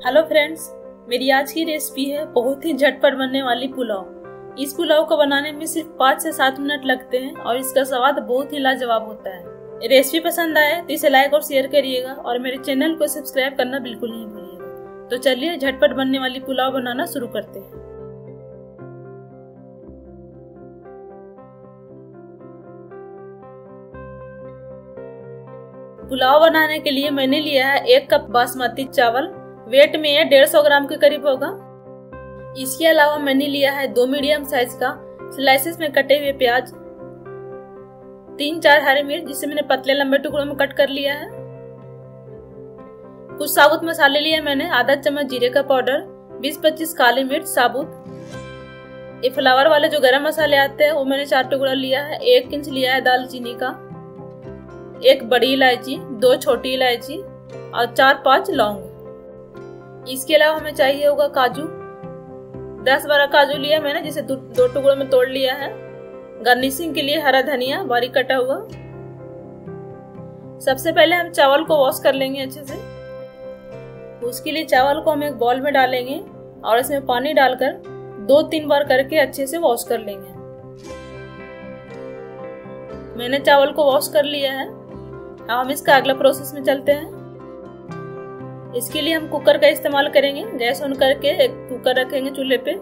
Hello friends, मेरी आज की रेसिपी है बहुत ही झटपट बनने वाली पुलाव। इस पुलाव को बनाने में सिर्फ 5 से 7 मिनट लगते हैं और इसका स्वाद बहुत ही लाजवाब होता है। रेसिपी पसंद आए तो इसे लाइक और शेयर करिएगा और मेरे चैनल को सब्सक्राइब करना बिल्कुल नहीं भूलिएगा। तो चलिए झटपट बनने वाली पुलाव बनाना शुरू करते हैं। पुलाव बनाने के लिए मैंने लिया है 1 कप बासमती चावल। वेट में ये 150 ग्राम के करीब होगा। इसके अलावा मैंने लिया है 2 मीडियम साइज का स्लाइसेस में कटे हुए प्याज, 3-4 हरी मिर्च जिसे मैंने पतले लंबे टुकड़ों में कट कर लिया है। कुछ साबुत मसाले लिए मैंने, आधा चम्मच जीरे का पाउडर, 20-25 काली मिर्च साबुत। ये फ्लावर वाले जो गरम मसाले आते हैं वो मैंने 4 टुकड़ा लिया है। 1 इंच लिया है दालचीनी का, 1 बड़ी इलायची, 2 छोटी इलायची और 4-5 लौंग। इसके अलावा हमें चाहिए होगा काजू, 10-12 काजू लिया मैंने जिसे 2 टुकड़ों में तोड़ लिया है। गार्निशिंग के लिए हरा धनिया बारीक कटा हुआ। सबसे पहले हम चावल को वॉश कर लेंगे अच्छे से। उसके लिए चावल को हम एक बाउल में डालेंगे और इसमें पानी डालकर 2-3 बार करके अच्छे से वॉश कर लेंगे। मैंने चावल को वॉश कर लिया है। अब हम इसका अगला प्रोसेस में चलते हैं। इसके लिए हम कुकर का इस्तेमाल करेंगे। गैस ऑन करके एक कुकर रखेंगे चूल्हे पे।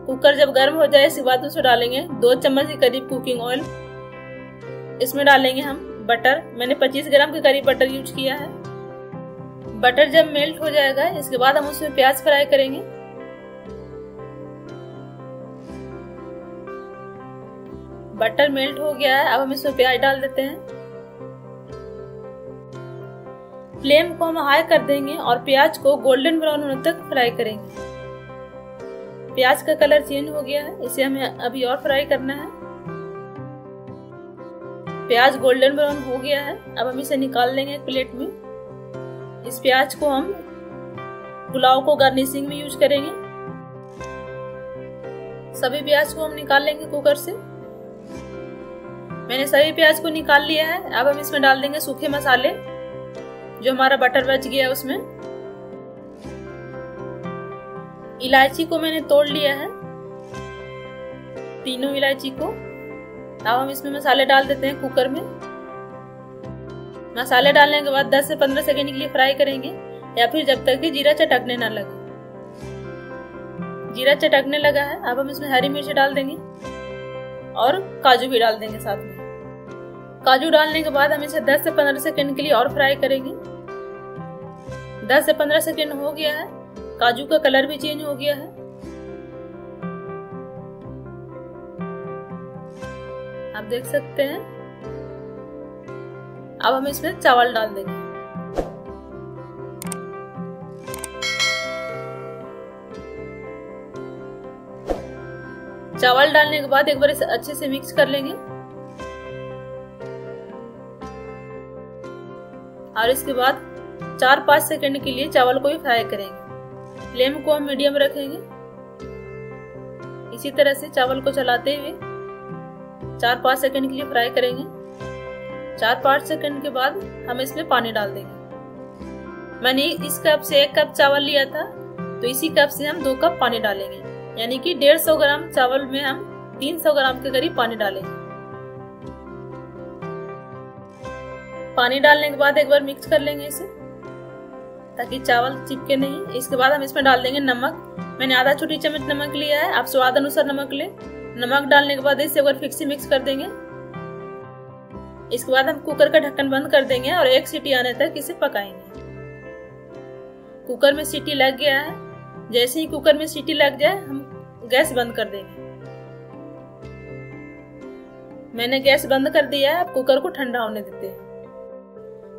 कुकर जब गर्म हो जाए इसके बाद उसमें डालेंगे 2 चम्मच के करीब कुकिंग ऑयल। इसमें डालेंगे हम बटर। मैंने 25 ग्राम के करीब बटर यूज किया है। बटर जब मेल्ट हो जाएगा इसके बाद हम उसमें प्याज फ्राई करेंगे। बटर मेल्ट हो गया है, अब हम इसमें प्याज डाल देते हैं। फ्लेम को हम हाई कर देंगे और प्याज को गोल्डन ब्राउन होने तक फ्राई करेंगे। प्याज का कलर चेंज हो गया है, इसे हमें अभी और फ्राई करना है। प्याज गोल्डन ब्राउन हो गया है, अब हम इसे निकाल लेंगे एक प्लेट में। इस प्याज को हम पुलाव को गार्निशिंग में यूज करेंगे। सभी प्याज को हम निकाल लेंगे कुकर से। मैंने सभी प्याज को निकाल लिया है। अब हम इसमें डाल देंगे सूखे मसाले जो हमारा बटर बच गया उसमें। इलायची को मैंने तोड़ लिया है, तीनों इलायची को। अब हम इसमें मसाले डाल देते हैं कुकर में। मसाले डालने के बाद 10 से 15 सेकंड के लिए फ्राई करेंगे या फिर जब तक कि जीरा चटकने ना लगे। जीरा चटकने लगा है, अब हम इसमें हरी मिर्च डाल देंगे और काजू भी डाल देंगे साथ में। काजू डालने के बाद हम इसे 10 से 15 सेकंड के लिए और फ्राई करेंगे। 10 से 15 सेकंड हो गया है, काजू का कलर भी चेंज हो गया है। आप देख सकते हैं। अब हम इसमें चावल डाल देंगे। चावल डालने के बाद एक बार इसे अच्छे से मिक्स कर लेंगे और इसके बाद 4-5 सेकंड के लिए चावल को भी फ्राई करेंगे। फ्लेम को हम मीडियम रखेंगे। इसी तरह से चावल को चलाते हुए 4-5 सेकंड के लिए फ्राई करेंगे। 4-5 सेकंड के बाद हम इसमें पानी डाल देंगे। मैंने इस कप से 1 कप चावल लिया था तो इसी कप से हम 2 कप पानी डालेंगे, यानी कि 150 ग्राम चावल में हम 300 ग्राम के करीब पानी डालेंगे। पानी डालने के बाद एक बार मिक्स कर लेंगे इसे ताकि चावल चिपके नहीं। इसके बाद हम इसमें डाल देंगे नमक। मैंने आधा छोटी चम्मच नमक लिया है, आप स्वाद अनुसार नमक ले। नमक डालने के बाद इसे एक बार फिर से मिक्स कर देंगे। इसके बाद हम कुकर का ढक्कन बंद कर देंगे और 1 सीटी आने तक इसे पकाएंगे। कुकर में सीटी लग गया है। जैसे ही कुकर में सीटी लग जाए हम गैस बंद कर देंगे। मैंने गैस बंद कर दिया है, अब कुकर को ठंडा होने देते हैं।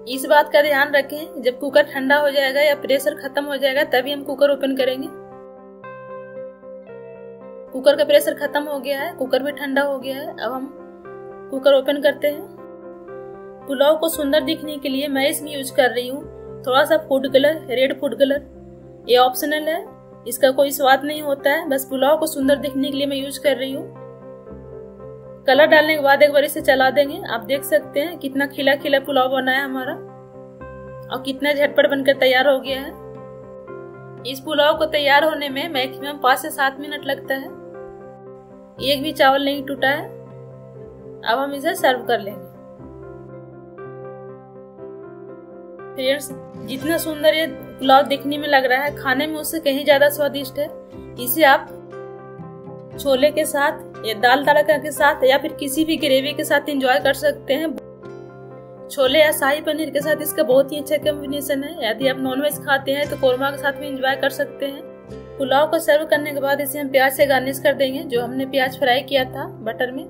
इस बात का ध्यान रखें, जब कुकर ठंडा हो जाएगा या प्रेशर खत्म हो जाएगा तभी हम कुकर ओपन करेंगे। कुकर का प्रेशर खत्म हो गया है, कुकर भी ठंडा हो गया है। अब हम कुकर ओपन करते हैं। पुलाव को सुंदर दिखने के लिए मैं इसमें यूज कर रही हूँ थोड़ा सा food colour, red food colour. ये ऑप्शनल है, इसका कोई स्वाद नहीं होता है, बस पुलाव को सुंदर दिखने के लिए मैं यूज कर रही हूँ। कलर डालने के बाद एक बार इसे चला देंगे। आप देख सकते हैं कितना खिला खिला पुलाव बना है हमारा और कितना झटपट बनकर तैयार हो गया है। इस पुलाव को तैयार होने में मैक्सिमम 5 से 7 मिनट लगता है। एक भी चावल नहीं टूटा है। अब हम इसे सर्व कर लेंगे। फ्रेंड्स, जितना सुंदर ये पुलाव दिखने में लग रहा है, खाने में उससे कहीं ज्यादा स्वादिष्ट है। इसे आप छोले के साथ या दाल तड़का के साथ या फिर किसी भी ग्रेवी के साथ एंजॉय कर सकते हैं। छोले या शाही पनीर के साथ इसका बहुत ही अच्छा कॉम्बिनेशन है। यदि आप नॉनवेज खाते हैं तो कोरमा के साथ भी एंजॉय कर सकते हैं। पुलाव को सर्व करने के बाद इसे हम प्याज से गार्निश कर देंगे। जो हमने प्याज फ्राई किया था बटर में,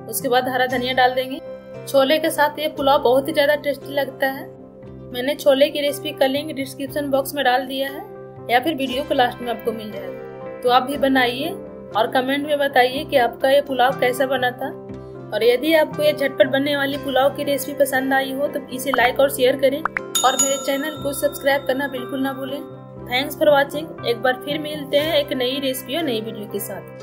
उसके बाद हरा धनिया डाल देंगे। छोले के साथ ये पुलाव बहुत ही ज्यादा टेस्टी लगता है। मैंने छोले की रेसिपी का लिंक डिस्क्रिप्शन बॉक्स में डाल दिया है या फिर वीडियो को लास्ट में आपको मिल जाएगा। तो आप भी बनाइए और कमेंट में बताइए कि आपका ये पुलाव कैसा बना था। और यदि आपको ये झटपट बनने वाली पुलाव की रेसिपी पसंद आई हो तो इसे लाइक और शेयर करें और मेरे चैनल को सब्सक्राइब करना बिल्कुल ना भूलें। Thanks for watching. एक बार फिर मिलते हैं एक नई रेसिपी और नई वीडियो के साथ।